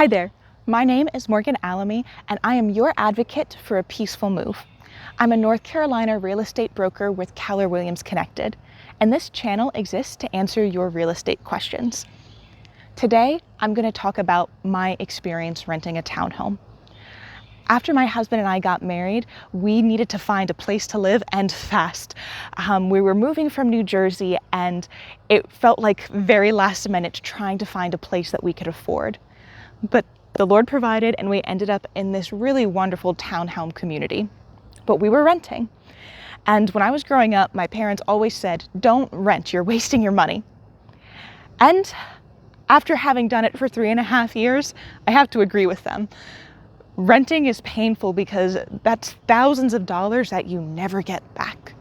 Hi there, my name is Morgan Alamy and I am your advocate for a peaceful move. I'm a North Carolina real estate broker with Keller Williams Connected, and this channel exists to answer your real estate questions. Today, I'm going to talk about my experience renting a townhome. After my husband and I got married, we needed to find a place to live and fast. We were moving from New Jersey and it felt like very last minute trying to find a place that we could afford. But the Lord provided and we ended up in this really wonderful townhome community. But we were renting. And when I was growing up, my parents always said, "Don't rent, you're wasting your money." And after having done it for 3.5 years, I have to agree with them. Renting is painful because that's thousands of dollars that you never get back.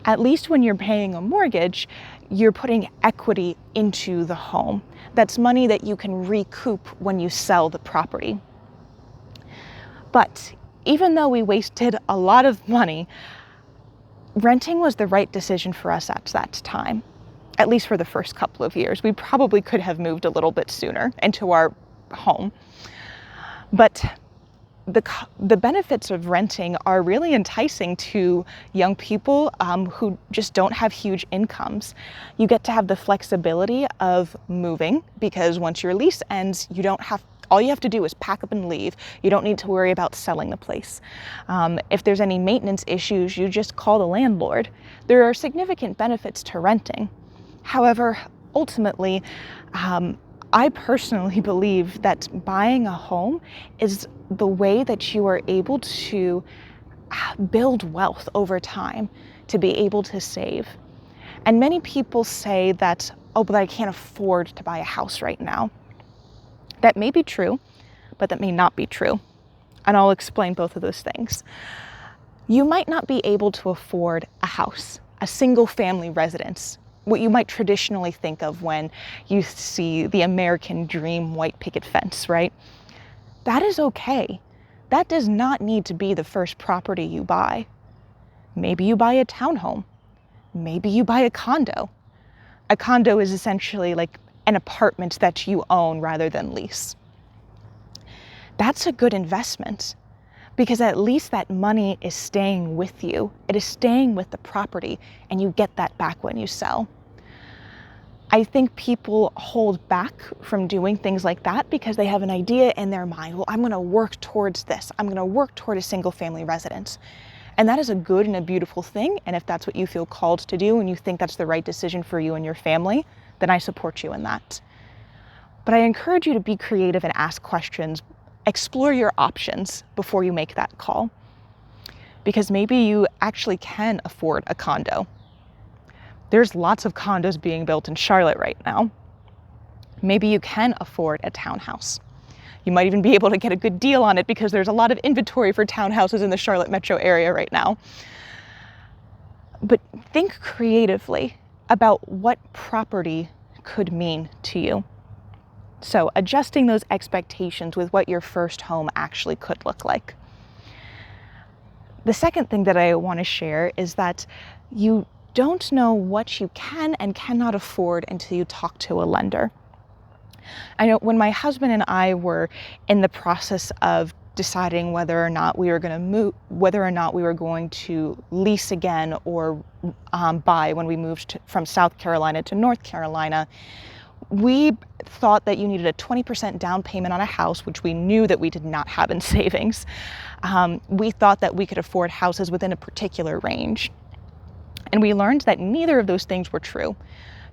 At least when you're paying a mortgage, you're putting equity into the home. That's money that you can recoup when you sell the property. But even though we wasted a lot of money, renting was the right decision for us at that time, at least for the first couple of years. We probably could have moved a little bit sooner into our home. But the benefits of renting are really enticing to young people who just don't have huge incomes. You get to have the flexibility of moving because once your lease ends, all you have to do is pack up and leave. You don't need to worry about selling the place. If there's any maintenance issues, you just call the landlord. There are significant benefits to renting. However, ultimately, I personally believe that buying a home is the way that you are able to build wealth over time, to be able to save. And many people say that, "Oh, but I can't afford to buy a house right now." That may be true, but that may not be true. And I'll explain both of those things. You might not be able to afford a house, a single family residence, what you might traditionally think of when you see the American dream white picket fence, right? That is okay. That does not need to be the first property you buy. Maybe you buy a townhome. Maybe you buy a condo. A condo is essentially like an apartment that you own rather than lease. That's a good investment because at least that money is staying with you. It is staying with the property and you get that back when you sell. I think people hold back from doing things like that because they have an idea in their mind. Well, I'm going to work towards this. I'm going to work toward a single family residence. And that is a good and a beautiful thing. And if that's what you feel called to do and you think that's the right decision for you and your family, then I support you in that. But I encourage you to be creative and ask questions. Explore your options before you make that call. Because maybe you actually can afford a condo. There's lots of condos being built in Charlotte right now. Maybe you can afford a townhouse. You might even be able to get a good deal on it because there's a lot of inventory for townhouses in the Charlotte metro area right now. But think creatively about what property could mean to you. So adjusting those expectations with what your first home actually could look like. The second thing that I want to share is that you don't know what you can and cannot afford until you talk to a lender. I know when my husband and I were in the process of deciding whether or not we were going to move, whether or not we were going to lease again or buy when we moved from South Carolina to North Carolina, we thought that you needed a 20% down payment on a house, which we knew that we did not have in savings. We thought that we could afford houses within a particular range. And we learned that neither of those things were true.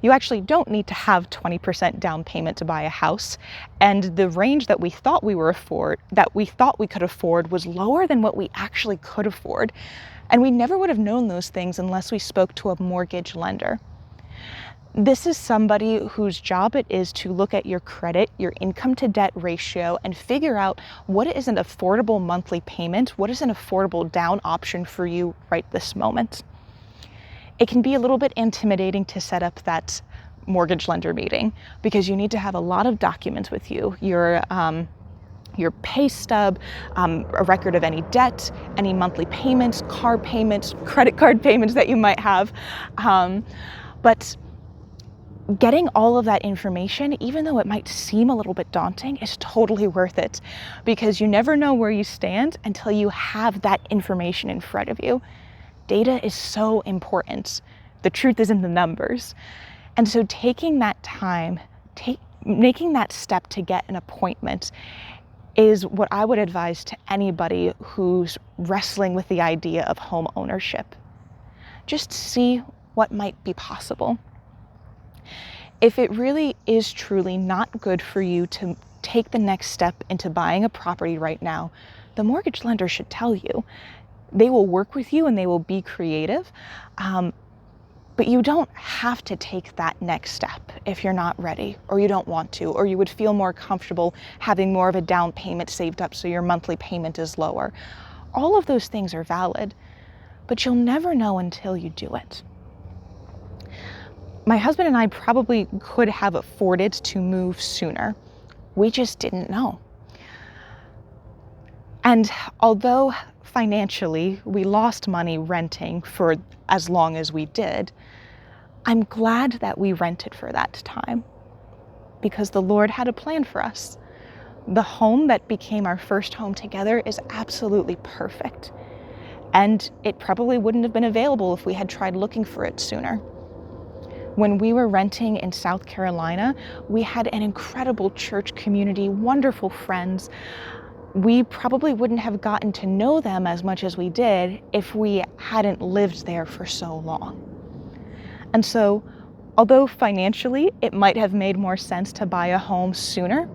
You actually don't need to have 20% down payment to buy a house. And the range that we thought we could afford was lower than what we actually could afford. And we never would have known those things unless we spoke to a mortgage lender. This is somebody whose job it is to look at your credit, your income to debt ratio, and figure out what is an affordable monthly payment, what is an affordable down option for you right this moment. It can be a little bit intimidating to set up that mortgage lender meeting because you need to have a lot of documents with you. Your pay stub, a record of any debt, any monthly payments, car payments, credit card payments that you might have. But Getting all of that information, even though it might seem a little bit daunting, is totally worth it, because you never know where you stand until you have that information in front of you. Data is so important. The truth is in the numbers. And so taking that time, making that step to get an appointment is what I would advise to anybody who's wrestling with the idea of home ownership. Just see what might be possible. If it really is truly not good for you to take the next step into buying a property right now, the mortgage lender should tell you. They will work with you and they will be creative, but you don't have to take that next step if you're not ready, or you don't want to, or you would feel more comfortable having more of a down payment saved up so your monthly payment is lower. All of those things are valid, but you'll never know until you do it. My husband and I probably could have afforded to move sooner. We just didn't know. And although financially we lost money renting for as long as we did, I'm glad that we rented for that time, because the Lord had a plan for us. The home that became our first home together is absolutely perfect, and it probably wouldn't have been available if we had tried looking for it sooner. When we were renting in South Carolina, we had an incredible church community, wonderful friends. We probably wouldn't have gotten to know them as much as we did if we hadn't lived there for so long. And so, although financially it might have made more sense to buy a home sooner,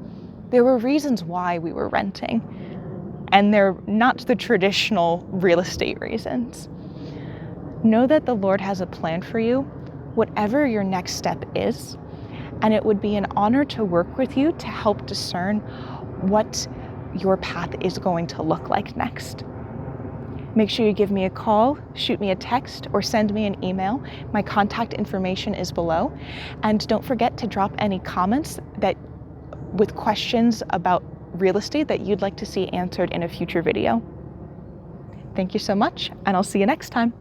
there were reasons why we were renting. And they're not the traditional real estate reasons. Know that the Lord has a plan for you, whatever your next step is, and it would be an honor to work with you to help discern what your path is going to look like next. Make sure you give me a call, shoot me a text, or send me an email. My contact information is below. And don't forget to drop any comments with questions about real estate that you'd like to see answered in a future video. Thank you so much, and I'll see you next time.